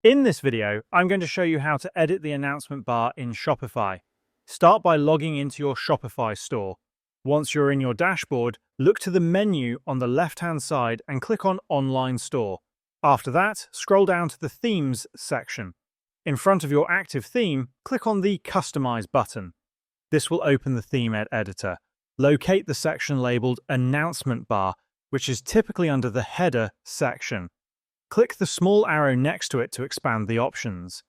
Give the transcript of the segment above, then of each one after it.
In this video, I'm going to show you how to edit the announcement bar in Shopify. Start by logging into your Shopify store. Once you're in your dashboard, look to the menu on the left-hand side and click on Online Store. After that, scroll down to the Themes section. In front of your active theme, click on the Customize button. This will open the theme editor. Locate the section labeled Announcement Bar, which is typically under the Header section. Click the small arrow next to it to expand the options.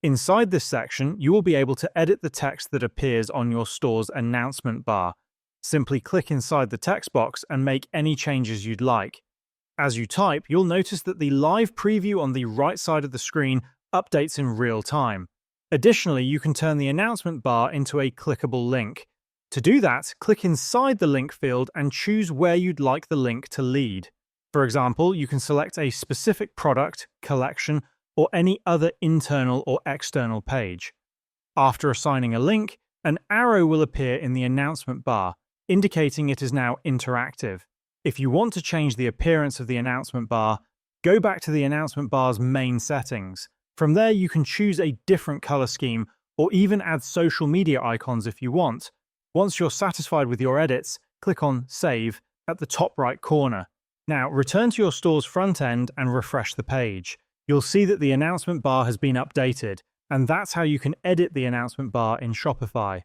Inside this section, you will be able to edit the text that appears on your store's announcement bar. Simply click inside the text box and make any changes you'd like. As you type, you'll notice that the live preview on the right side of the screen updates in real time. Additionally, you can turn the announcement bar into a clickable link. To do that, click inside the link field and choose where you'd like the link to lead. For example, you can select a specific product, collection, or any other internal or external page. After assigning a link, an arrow will appear in the announcement bar, indicating it is now interactive. If you want to change the appearance of the announcement bar, go back to the announcement bar's main settings. From there, you can choose a different color scheme or even add social media icons if you want. Once you're satisfied with your edits, click on Save at the top right corner. Now, return to your store's front end and refresh the page. You'll see that the announcement bar has been updated, and that's how you can edit the announcement bar in Shopify.